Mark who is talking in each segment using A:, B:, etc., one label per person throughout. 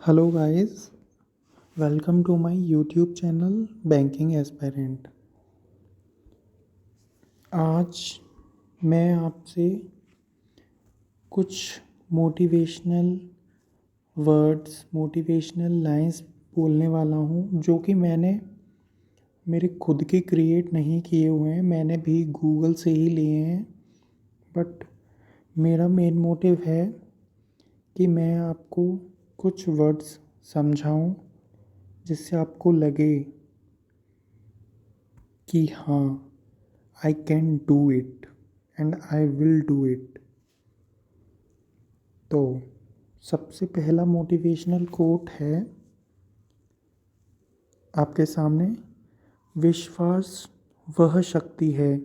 A: Hello guys, welcome to my YouTube channel banking aspirant. आज मैं आपसे कुछ मोटिवेशनल वर्ड्स, मोटिवेशनल लाइंस बोलने वाला हूँ जो कि मैंने मेरे खुद के क्रिएट नहीं किए हुए हैं, मैंने भी गूगल से ही लिए हैं। बट मेरा मेन मोटिव है कि मैं आपको कुछ वर्ड्स समझाऊँ जिससे आपको लगे कि हाँ, I can do it and I will do it. तो सबसे पहला मोटिवेशनल कोट है आपके सामने। विश्वास वह शक्ति है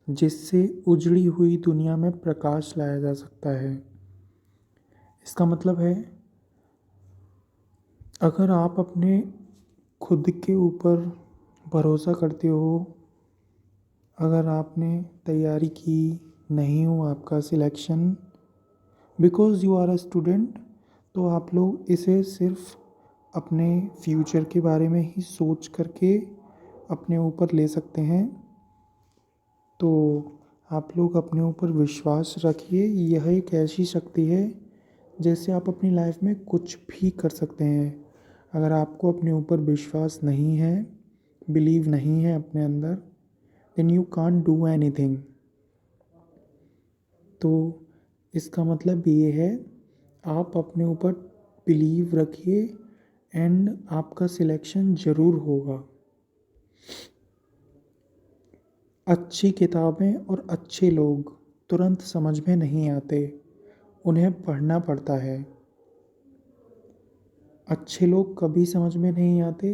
A: जिससे उजड़ी हुई दुनिया में प्रकाश लाया जा सकता है। इसका मतलब है, अगर आप अपने खुद के ऊपर भरोसा करते हो, अगर आपने तैयारी की, नहीं हुआ आपका selection because you are a student, तो आप लोग इसे सिर्फ अपने फ्यूचर के बारे में ही सोच करके अपने ऊपर ले सकते हैं। तो आप लोग अपने ऊपर विश्वास रखिए। यह एक ऐसी शक्ति है जैसे आप अपनी लाइफ में कुछ भी कर सकते हैं। अगर आपको अपने ऊपर विश्वास नहीं है, बिलीव नहीं है अपने अंदर, then you can't do anything. तो इसका मतलब ये है, आप अपने ऊपर बिलीव रखिए एंड आपका सिलेक्शन ज़रूर होगा। अच्छी किताबें और अच्छे लोग तुरंत समझ में नहीं आते, उन्हें पढ़ना पड़ता है। अच्छे लोग कभी समझ में नहीं आते।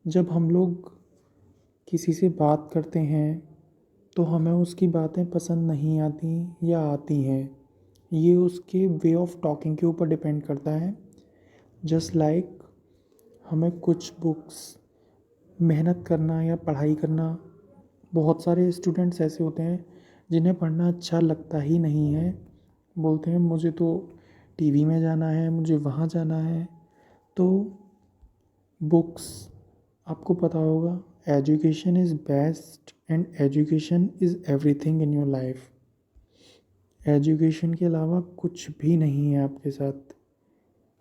A: जब हम लोग किसी से बात करते हैं तो हमें उसकी बातें पसंद नहीं आती या आती हैं, ये उसके वे ऑफ टॉकिंग के ऊपर डिपेंड करता है। जस्ट लाइक हमें कुछ बुक्स मेहनत करना या पढ़ाई करना, बहुत सारे स्टूडेंट्स ऐसे होते हैं जिन्हें पढ़ना अच्छा लगता ही नहीं है। बोलते हैं मुझे तो टीवी में जाना है, मुझे वहाँ जाना है। तो बुक्स, आपको पता होगा, education is best and education is everything in your life. Education के अलावा कुछ भी नहीं है आपके साथ।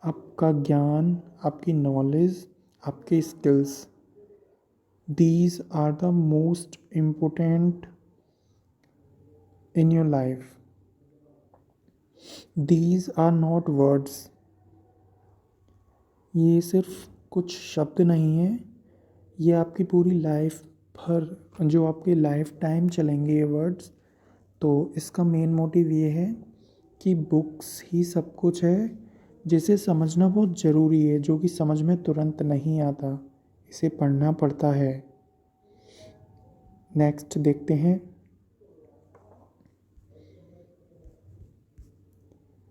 A: आपका ज्ञान, आपकी नॉलेज, आपके skills, these are the most important in your life. These are not words. ये सिर्फ कुछ शब्द नहीं है, ये आपकी पूरी लाइफ भर, जो आपके लाइफ टाइम चलेंगे ये वर्ड्स। तो इसका मेन मोटिव ये है कि बुक्स ही सब कुछ है, जिसे समझना बहुत ज़रूरी है, जो कि समझ में तुरंत नहीं आता, इसे पढ़ना पड़ता है। नेक्स्ट देखते हैं।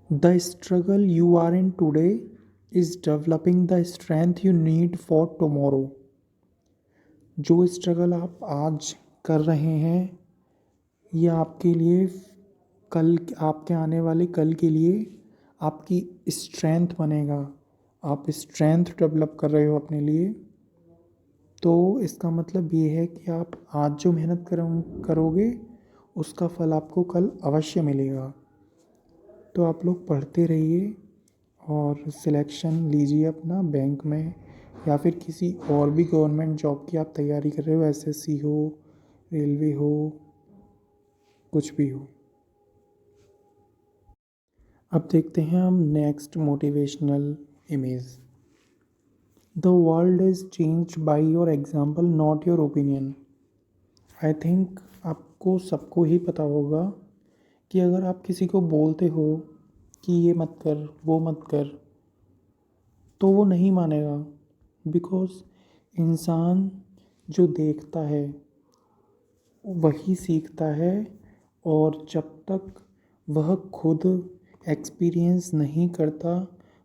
A: The struggle you are in today is developing the strength you need for tomorrow. जो स्ट्रगल आप आज कर रहे हैं, ये आपके लिए कल, आपके आने वाले कल के लिए आपकी स्ट्रेंथ बनेगा। आप स्ट्रेंथ डेवलप कर रहे हो अपने लिए। तो इसका मतलब ये है कि आप आज जो मेहनत करोगे, उसका फल आपको कल अवश्य मिलेगा। तो आप लोग पढ़ते रहिए और सिलेक्शन लीजिए अपना बैंक में, या फिर किसी और भी गवर्नमेंट जॉब की आप तैयारी कर रहे हो, एसएससी हो, रेलवे हो, कुछ भी हो। अब देखते हैं हम next motivational image. The world is changed by your example, not your opinion. I think आपको सबको ही पता होगा कि अगर आप किसी को बोलते हो कि ये मत कर, वो मत कर, तो वो नहीं मानेगा। बिकॉज़ इंसान जो देखता है वही सीखता है, और जब तक वह खुद एक्सपीरियंस नहीं करता,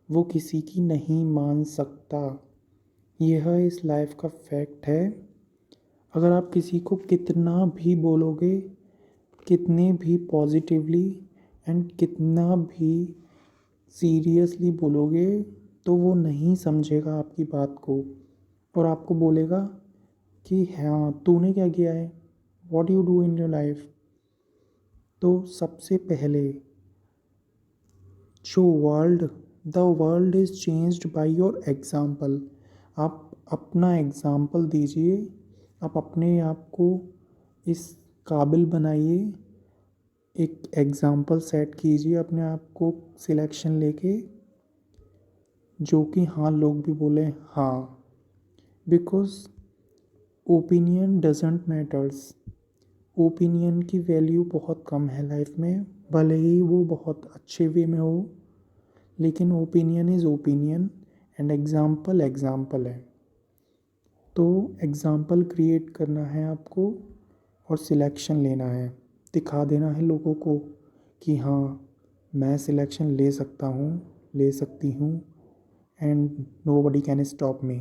A: वो किसी की नहीं मान सकता। यह इस लाइफ का फैक्ट है। अगर आप किसी को कितना भी बोलोगे, कितने भी पॉजिटिवली एंड कितना भी सीरियसली बोलोगे, तो वो नहीं समझेगा आपकी बात को और आपको बोलेगा कि हाँ तूने क्या किया है, what you do in your life. तो सबसे पहले जो the world is changed by your example. आप अपना एग्ज़ाम्पल दीजिए, आप अपने आप को इस काबिल बनाइए, एक एग्ज़ाम्पल सेट कीजिए अपने आप को सिलेक्शन लेके, जो कि हाँ लोग भी बोले हाँ। Because opinion doesn't matters. Opinion की वैल्यू बहुत कम है लाइफ में, भले ही वो बहुत अच्छे वे में हो, लेकिन opinion is opinion and example example है। तो एग्ज़ाम्पल क्रिएट करना है आपको और सिलेक्शन लेना है, दिखा देना है लोगों को कि हाँ मैं सिलेक्शन ले सकता हूँ, ले सकती हूँ, and nobody can stop me.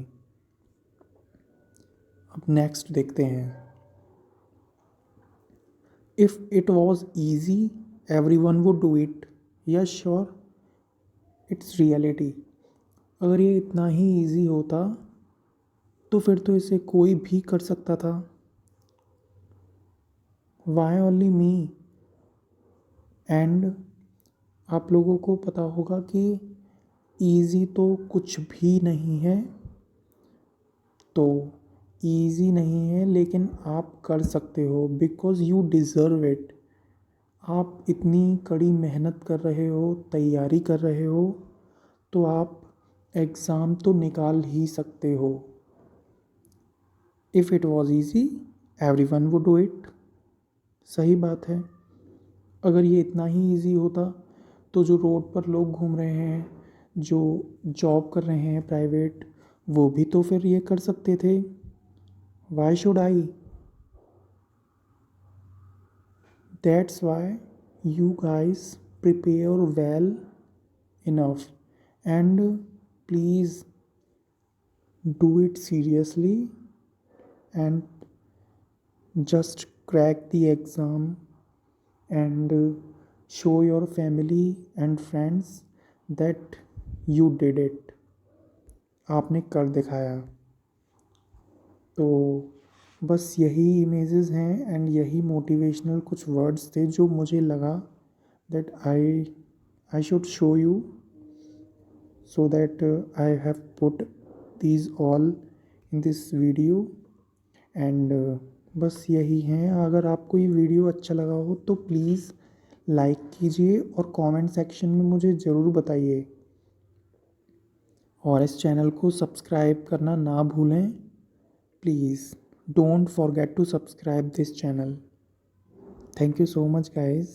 A: अब नेक्स्ट देखते हैं। If it was easy every one would do it. Yes sure, it's reality. अगर ये इतना ही ईजी होता तो फिर तो इसे कोई भी कर सकता था। Y only me. एंड आप लोगों को पता होगा कि ईजी तो कुछ भी नहीं है, तो ईजी नहीं है लेकिन आप कर सकते हो बिकॉज़ यू डिज़र्व इट। आप इतनी कड़ी मेहनत कर रहे हो, तैयारी कर रहे हो, तो आप एग्ज़ाम तो निकाल ही सकते हो। If it was easy every one would do it. सही बात है। अगर ये इतना ही ईजी होता तो जो रोड पर लोग घूम रहे हैं, जो जॉब कर रहे हैं प्राइवेट, वो भी तो फिर ये कर सकते थे। Why should I. That's why you guys prepare well enough and please do it seriously and just crack the exam and show your family and friends that you did it। आपने कर दिखाया। तो बस यही इमेजेस हैं and यही motivational कुछ words थे जो मुझे लगा that I should show you, so that I have put these all in this video and बस यही हैं। अगर आपको ये वीडियो अच्छा लगा हो तो प्लीज़ लाइक कीजिए और कमेंट सेक्शन में मुझे ज़रूर बताइए, और इस चैनल को सब्सक्राइब करना ना भूलें please. Don't forget to subscribe this channel. Thank you so much guys.